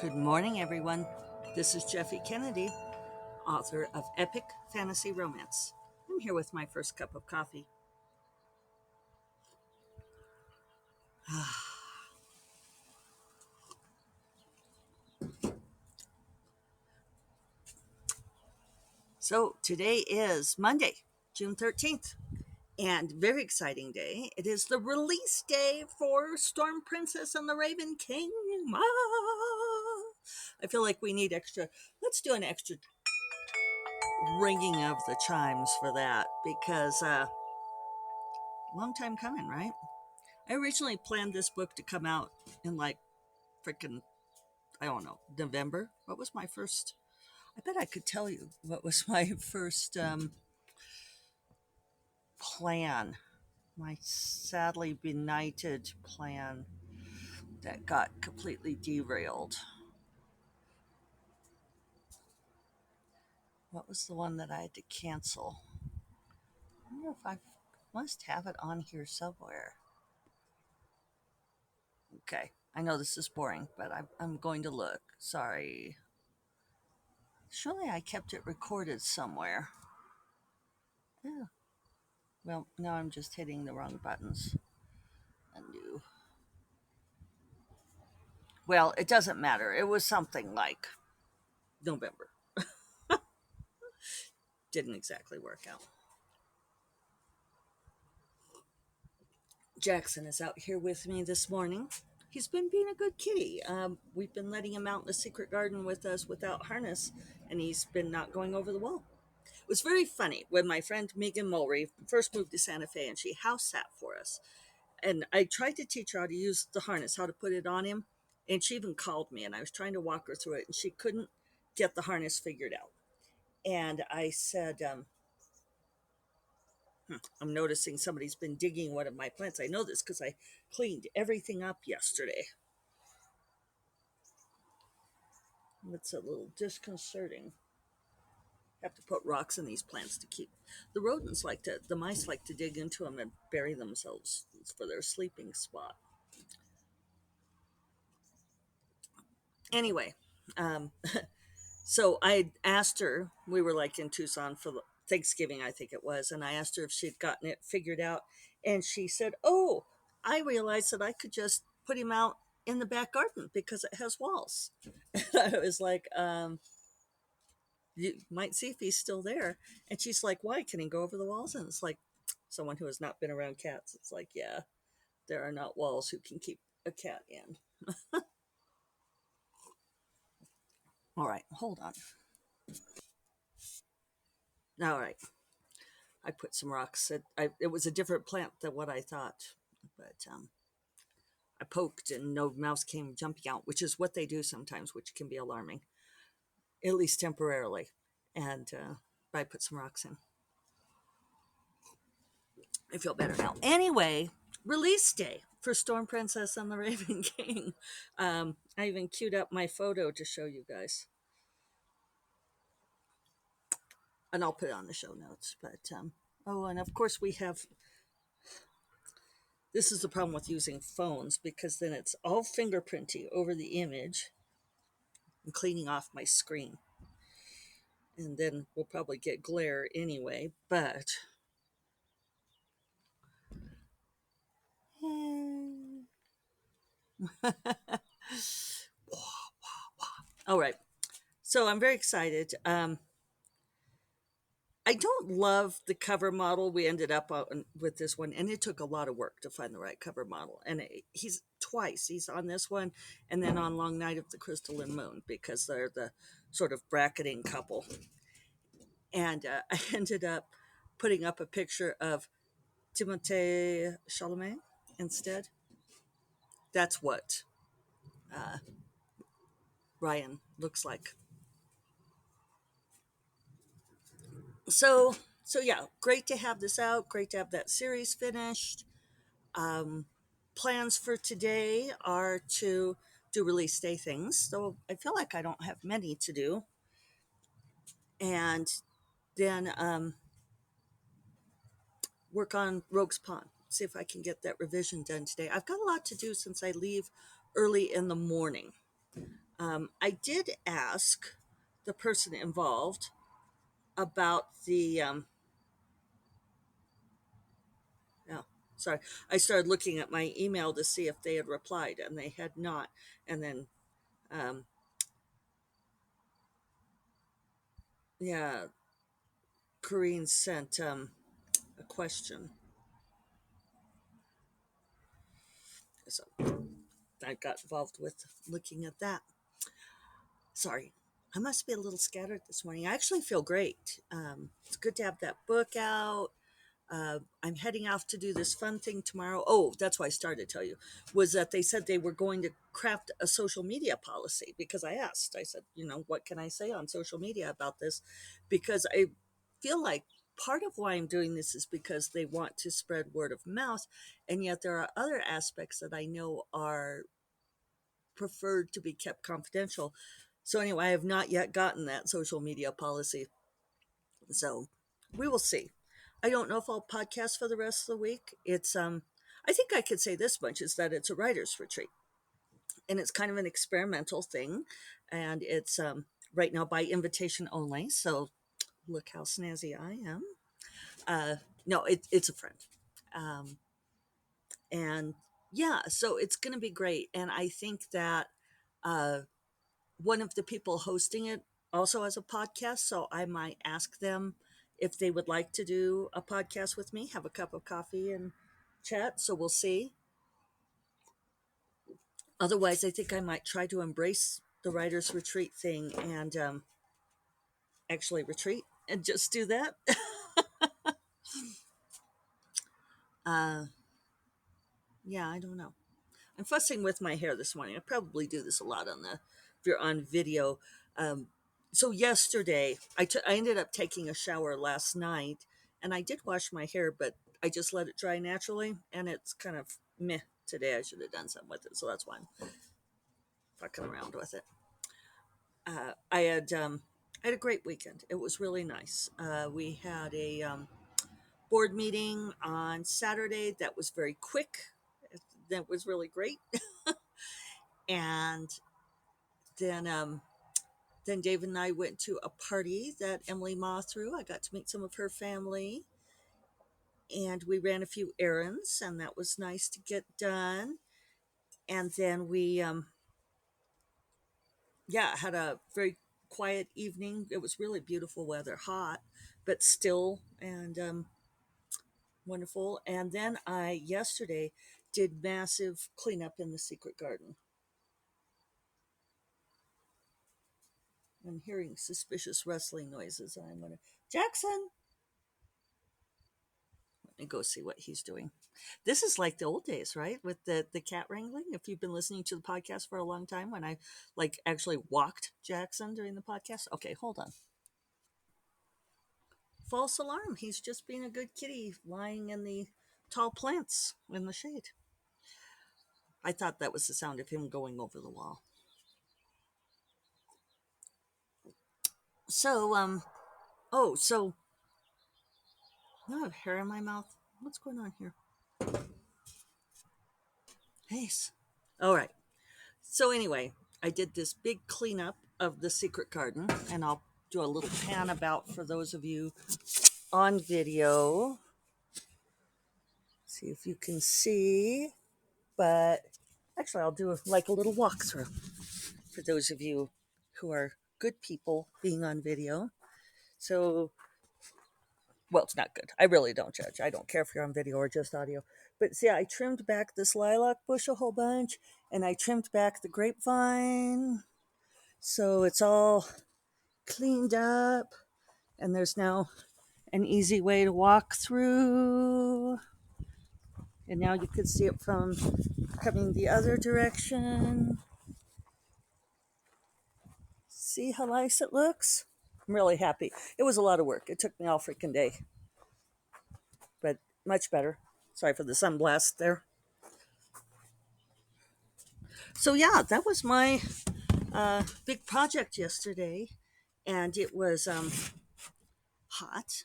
Good morning, everyone. This is Jeffy Kennedy, author of Epic Fantasy Romance. I'm here with my first cup of coffee. So, today is Monday, June 13th, and very exciting day. It is the release day for Storm Princess and the Raven King. I feel like we need let's do an extra ringing of the chimes for that because long time coming, right? I originally planned this book to come out in like freaking, I don't know, November. What was my first? I bet I could tell you what was my first plan. My sadly benighted plan that got completely derailed. What was the one that I had to cancel? I wonder if I must have it on here somewhere. Okay, I know this is boring, but I'm going to look. Sorry. Surely I kept it recorded somewhere. Yeah. Well, now I'm just hitting the wrong buttons. Undo. Well, it doesn't matter. It was something like November. Didn't exactly work out. Jackson is out here with me this morning. He's been being a good kitty. We've been letting him out in the secret garden with us without harness, and he's been not going over the wall. It was very funny when my friend Megan Mulry first moved to Santa Fe and she house sat for us. And I tried to teach her how to use the harness, how to put it on him. And she even called me and I was trying to walk her through it and she couldn't get the harness figured out. And I said, I'm noticing somebody's been digging one of my plants. I know this because I cleaned everything up yesterday. It's a little disconcerting. Have to put rocks in these plants to keep the mice like to dig into them and bury themselves for their sleeping spot. Anyway, um, so I asked her, we were like in Tucson for Thanksgiving, I think it was, and I asked her if she'd gotten it figured out. And she said, "Oh, I realized that I could just put him out in the back garden because it has walls." And I was like, you might see if he's still there. And she's like, "Why? Can he go over the walls?" And it's like, someone who has not been around cats, it's like, yeah, there are not walls who can keep a cat in. All right, hold on. All right. I put some rocks. It was a different plant than what I thought, but I poked and no mouse came jumping out, which is what they do sometimes, which can be alarming, at least temporarily. And I put some rocks in. I feel better now. Anyway, release day for Storm Princess and the Raven King. I even queued up my photo to show you guys. And I'll put it on the show notes. But, oh, and of course we have, this is the problem with using phones because then it's all fingerprinty over the image. I'm cleaning off my screen. And then we'll probably get glare anyway, but. All right. So I'm very excited. I don't love the cover model we ended up on with this one, and it took a lot of work to find the right cover model. And he's twice. He's on this one, and then on Long Night of the Crystalline Moon because they're the sort of bracketing couple. And I ended up putting up a picture of Timothée Chalamet instead. That's what uh, Ryan looks like. So yeah, great to have this out. Great to have that series finished. Um, Plans for today are to do release day things. So I feel like I don't have many to do. And then work on Rogue's Pawn. See if I can get that revision done today. I've got a lot to do since I leave early in the morning. I did ask the person involved about the yeah, sorry. I started looking at my email to see if they had replied, and they had not. And then, um, yeah, Corrine sent a question, so I got involved with looking at that. Sorry, I must be a little scattered this morning. I actually feel great. It's good to have that book out. I'm heading off to do this fun thing tomorrow. Oh, that's why I started to tell you was that they said they were going to craft a social media policy because I asked. I said, what can I say on social media about this? Because I feel like part of why I'm doing this is because they want to spread word of mouth, and yet there are other aspects that I know are preferred to be kept confidential. So anyway, I have not yet gotten that social media policy. So we will see. I don't know if I'll podcast for the rest of the week. It's I think I could say this much is that it's a writer's retreat. And it's kind of an experimental thing. And it's right now by invitation only. So look how snazzy I am. Uh no, it's a friend. Um and yeah, so it's gonna be great. And I think that uh one of the people hosting it also has a podcast, so I might ask them if they would like to do a podcast with me, have a cup of coffee and chat. So we'll see. Otherwise, I think I might try to embrace the writer's retreat thing and actually retreat and just do that. uh, yeah, I don't know. I'm fussing with my hair this morning. I probably do this a lot on the if you're on video. Um, so yesterday, I ended up taking a shower last night, and I did wash my hair, but I just let it dry naturally, and it's kind of meh today. I should have done something with it, so that's why I'm fucking around with it. Uh, I had um, I had a great weekend. It was really nice. We had a board meeting on Saturday that was very quick. That was really great, and then then David and I went to a party that Emily Ma threw. I got to meet some of her family, and we ran a few errands, and that was nice to get done. And then we, yeah, had a very quiet evening. It was really beautiful weather, hot, but still, and wonderful. And then I yesterday did massive cleanup in the secret garden. I'm hearing suspicious rustling noises, and I'm gonna Jackson. Let me go see what he's doing. This is like the old days, right? With the cat wrangling. If you've been listening to the podcast for a long time, when I like actually walked Jackson during the podcast. Okay, hold on. False alarm. He's just being a good kitty, lying in the tall plants in the shade. I thought that was the sound of him going over the wall. So, so now I have hair in my mouth. What's going on here? Nice. All right. So anyway, I did this big cleanup of the secret garden, and I'll do a little pan about for those of you on video. See if you can see, but actually, I'll do like a little walkthrough for those of you who are good people being on video. So, well, it's not good. I really don't judge. I don't care if you're on video or just audio. But see, I trimmed back this lilac bush a whole bunch, and I trimmed back the grapevine. So it's all cleaned up, and there's now an easy way to walk through. And now you can see it from coming the other direction. See how nice it looks? I'm really happy. It was a lot of work. It took me all freaking day, but much better. Sorry for the sunblast there. So yeah, that was my big project yesterday, and it was hot,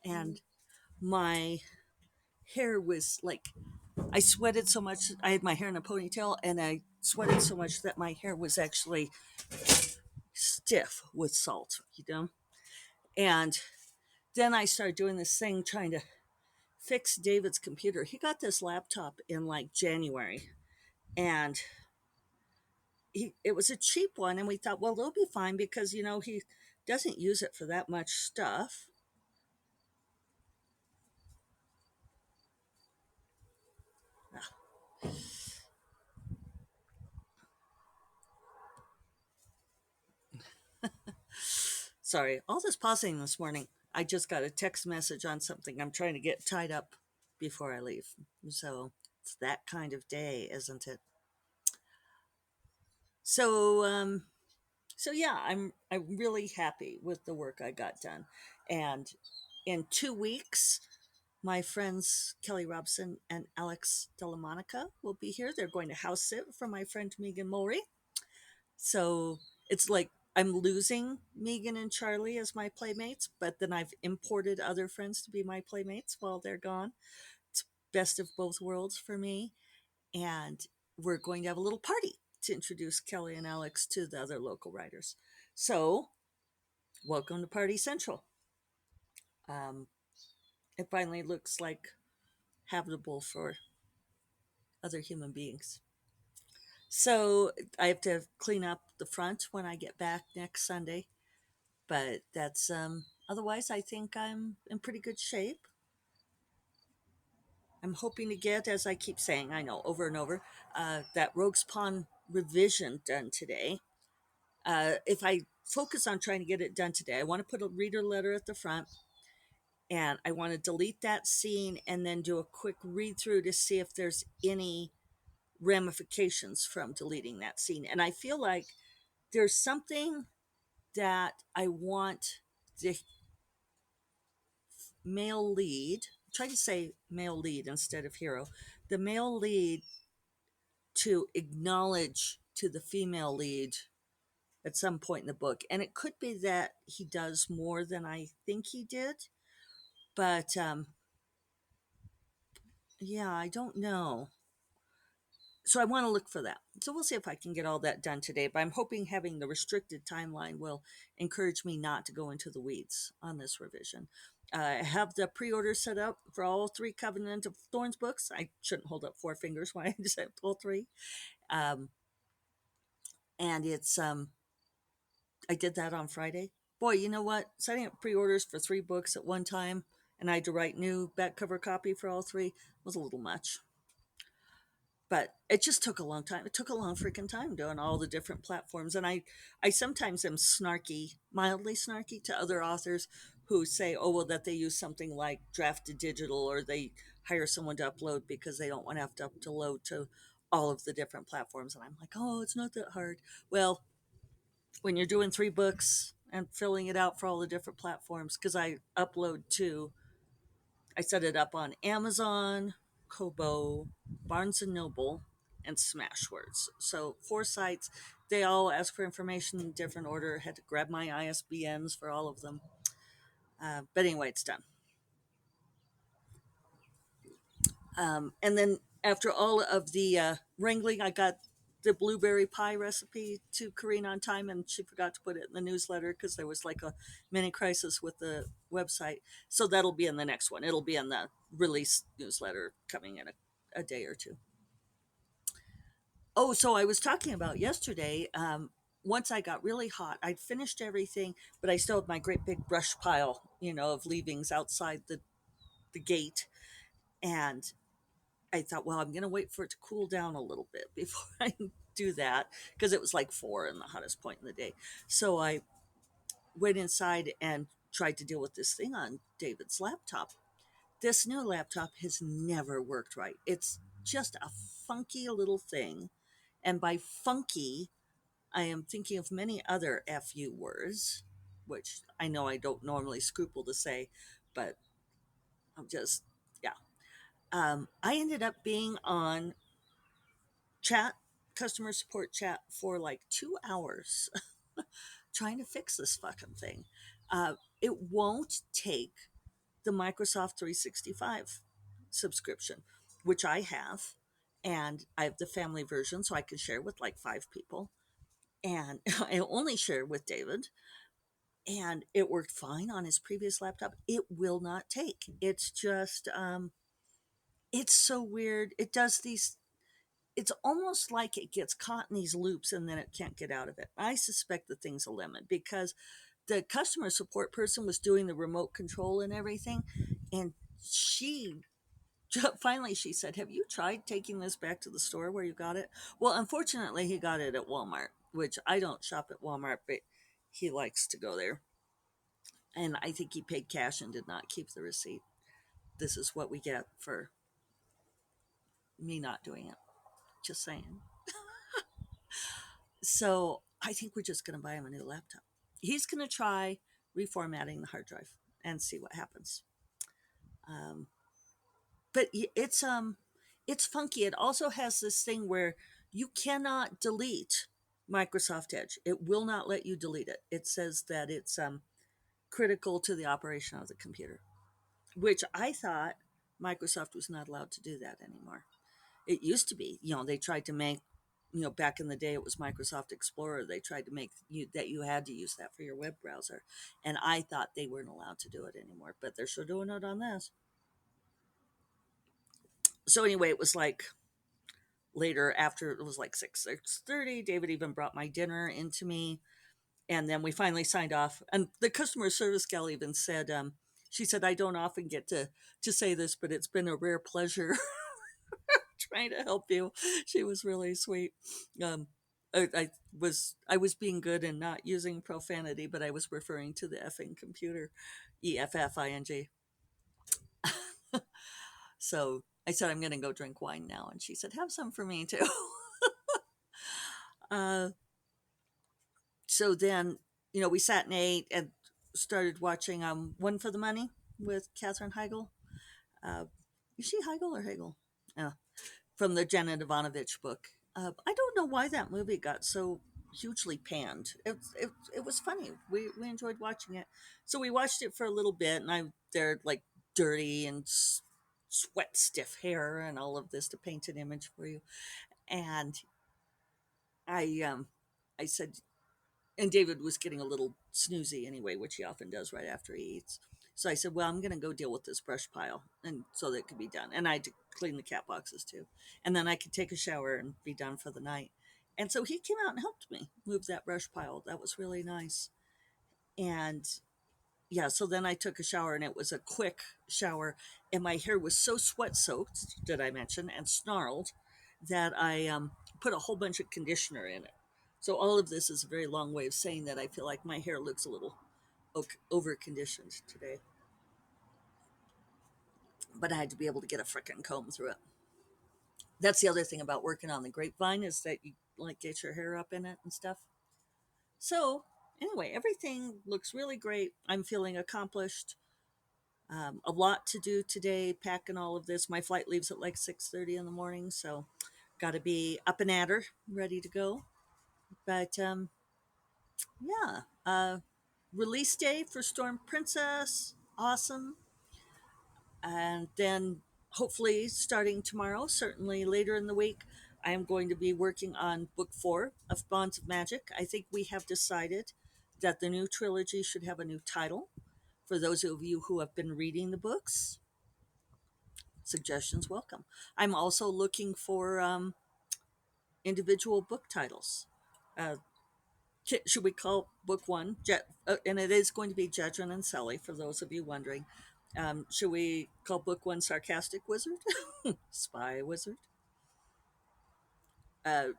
and my hair was like I sweated so much. I had my hair in a ponytail, and I sweated so much that my hair was actually stiff with salt, And then I started doing this thing trying to fix David's computer. He got this laptop in like January, and it was a cheap one, and we thought, well, it'll be fine because he doesn't use it for that much stuff. Sorry, all this pausing this morning. I just got a text message on something I'm trying to get tied up before I leave. So it's that kind of day, isn't it? So so yeah, I'm really happy with the work I got done. And in 2 weeks, my friends Kelly Robson and Alex Delamonica will be here. They're going to house sit for my friend Megan Mulry. So it's like I'm losing Megan and Charlie as my playmates, but then I've imported other friends to be my playmates while they're gone. It's best of both worlds for me. And we're going to have a little party to introduce Kelly and Alex to the other local writers. So, welcome to Party Central. Um, it finally looks like habitable for other human beings. So, I have to clean up the front when I get back next Sunday, but that's otherwise I think I'm in pretty good shape. I'm hoping to get, as I keep saying, I know over and over, that Rogues Pawn revision done today. If I focus on trying to get it done today, I want to put a reader letter at the front, and I want to delete that scene and then do a quick read through to see if there's any ramifications from deleting that scene. And I feel like there's something that I want the male lead, try to say male lead instead of hero, the male lead to acknowledge to the female lead at some point in the book. And it could be that he does more than I think he did, but yeah, I don't know. So I want to look for that. So we'll see if I can get all that done today. But I'm hoping having the restricted timeline will encourage me not to go into the weeds on this revision. I have the pre-order set up for all three Covenant of Thorns books. I shouldn't hold up four fingers when I just have all three. Um, and it's I did that on Friday. Boy, you know what? Setting up pre-orders for three books at one time, and I had to write new back cover copy for all three was a little much. But it just took a long time. It took a long freaking time doing all the different platforms. And I sometimes am snarky, mildly snarky to other authors who say, oh, well, that they use something like Drafted Digital or they hire someone to upload because they don't want to have to load to all of the different platforms. And I'm like, oh, it's not that hard. Well, when you're doing three books and filling it out for all the different platforms, because I set it up on Amazon, Kobo, Barnes and Noble, and Smashwords. So four sites. They all ask for information in different order. I had to grab my ISBNs for all of them. But anyway, it's done. And then after all of the wrangling, I got the blueberry pie recipe to Karina on time, and she forgot to put it in the newsletter because there was like a mini crisis with the website. So that'll be in the next one. It'll be in the release newsletter coming in a day or two. Oh, so I was talking about yesterday. Once I got really hot, I'd finished everything, but I still had my great big brush pile, of leavings outside the gate. And I thought, well, I'm going to wait for it to cool down a little bit before I do that because it was like 4 in the hottest point in the day. So I went inside and tried to deal with this thing on David's laptop. This new laptop has never worked right. It's just a funky little thing. And by funky, I am thinking of many other FU words, which I know I don't normally scruple to say, but I'm just, yeah. I ended up being on chat, customer support chat for like 2 hours trying to fix this fucking thing. It won't take the Microsoft 365 subscription. which I have, and I have the family version, so I can share with like 5 people. And I only share with David, and it worked fine on his previous laptop. It will not take. It's just, it's so weird. It does these. It's almost like it gets caught in these loops and then it can't get out of it. I suspect the thing's a limit because the customer support person was doing the remote control and everything, and she finally she said, "Have you tried taking this back to the store where you got it?" Well, unfortunately, he got it at Walmart, which I don't shop at Walmart, but he likes to go there. And I think he paid cash and did not keep the receipt. This is what we get for me not doing it. Just saying. So I think we're just going to buy him a new laptop. He's going to try reformatting the hard drive and see what happens. Um, but it's funky. It also has this thing where you cannot delete Microsoft Edge. It will not let you delete it. It says that it's critical to the operation of the computer, which I thought Microsoft was not allowed to do that anymore. It used to be, they tried to make, back in the day, it was Microsoft Explorer. They tried to make you that you had to use that for your web browser. And I thought they weren't allowed to do it anymore, but they're sure doing it on this. So anyway, it was like later after it was like 6:30, David even brought my dinner into me. And then we finally signed off. And the customer service gal even said, she said, I don't often get to say this, but it's been a rare pleasure trying to help you. She was really sweet. Um, I was being good and not using profanity, but I was referring to the effing computer, EFFING. So I said I'm going to go drink wine now, and she said have some for me too. uh, so then we sat and ate and started watching One for the Money with Katherine Heigl. Uh, is she Heigl or Hegel? Yeah, from the Janet Ivanovich book. I don't know why that movie got so hugely panned. It was funny. We enjoyed watching it. So we watched it for a little bit, and they're like dirty and sweat stiff hair and all of this to paint an image for you. And I said, and David was getting a little snoozy anyway, which he often does right after he eats. So I said, "Well, I'm going to go deal with this brush pile, and so that it could be done." And I had to clean the cat boxes too, and then I could take a shower and be done for the night. And so he came out and helped me move that brush pile. That was really nice. And yeah, so then I took a shower, and it was a quick shower, and my hair was so sweat soaked, did I mention, and snarled that I put a whole bunch of conditioner in it. So all of this is a very long way of saying that I feel like my hair looks a little over conditioned today, but I had to be able to get a frickin' comb through it. That's the other thing about working on the grapevine is that you like get your hair up in it and stuff. So anyway, everything looks really great. I'm feeling accomplished. A lot to do today, packing all of this. My flight leaves at like 6:30 in the morning, so got to be up and at her, ready to go. But yeah, release day for Storm Princess, awesome. And then hopefully starting tomorrow, certainly later in the week, I am going to be working on book 4 of Bonds of Magic. I think we have decided that the new trilogy should have a new title. For those of you who have been reading the books, suggestions welcome. I'm also looking for individual book titles. Uh, should we call book 1? And it is going to be Jedrin and Sally, for those of you wondering. Should we call book 1 Sarcastic Wizard? Spy Wizard? Uh,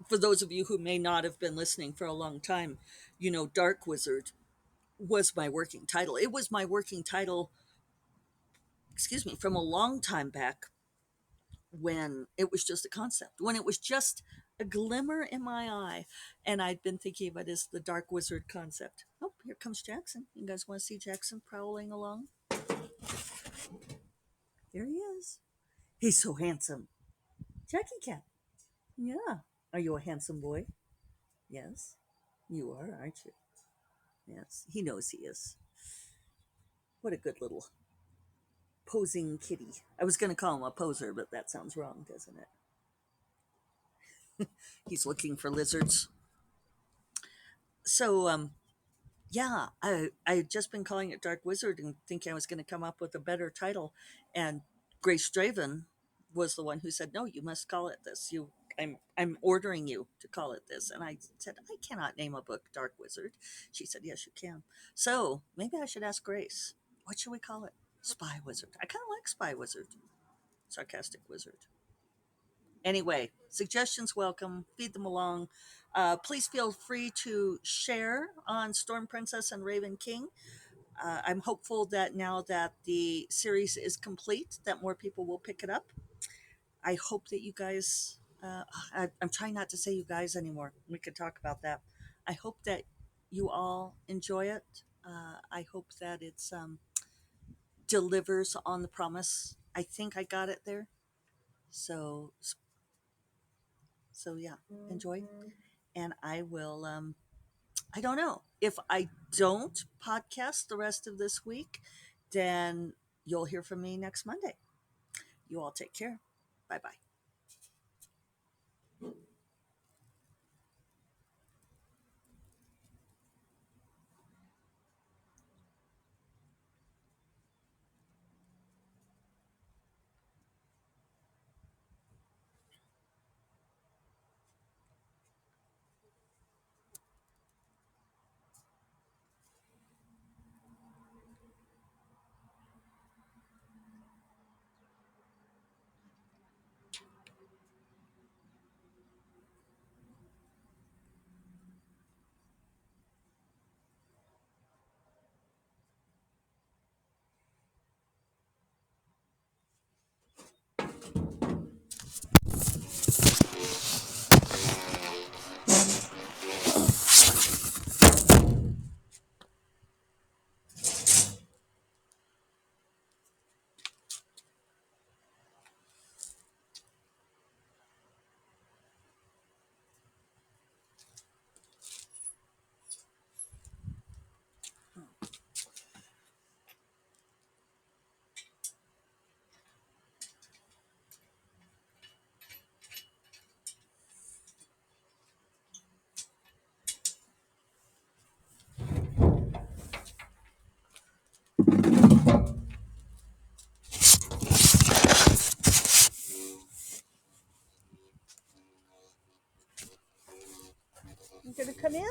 for those of you who may not have been listening for a long time, Dark Wizard was my working title. It was my working title, excuse me, from a long time back when it was just a concept, when it was just a glimmer in my eye, and I'd been thinking of it as the Dark Wizard concept. Oh, here comes Jackson. You guys want to see Jackson prowling along? There he is. He's so handsome. Jackie Cat. Yeah. Are you a handsome boy? Yes. You are, aren't you? Yes. He knows he is. What a good little posing kitty. I was going to call him a poser, but that sounds wrong, doesn't it? He's looking for lizards. So, yeah, I had just been calling it Dark Wizard and thinking I was going to come up with a better title, and Grace Draven was the one who said, "No, you must call it this. I'm ordering you to call it this." And I said, "I cannot name a book Dark Wizard." She said, "Yes, you can." So maybe I should ask Grace. What should we call it? Spy Wizard. I kind of like Spy Wizard. Sarcastic Wizard. Anyway, suggestions welcome. Feed them along. Please feel free to share on Storm Princess and Raven King. I'm hopeful that now that the series is complete, that more people will pick it up. I hope that you guys. I'm trying not to say you guys anymore. We could talk about that. I hope that you all enjoy it. I hope that it's delivers on the promise. I think I got it there. So yeah, enjoy, and I will. I don't know if I don't podcast the rest of this week, then you'll hear from me next Monday. You all take care. Bye bye. You gonna come in?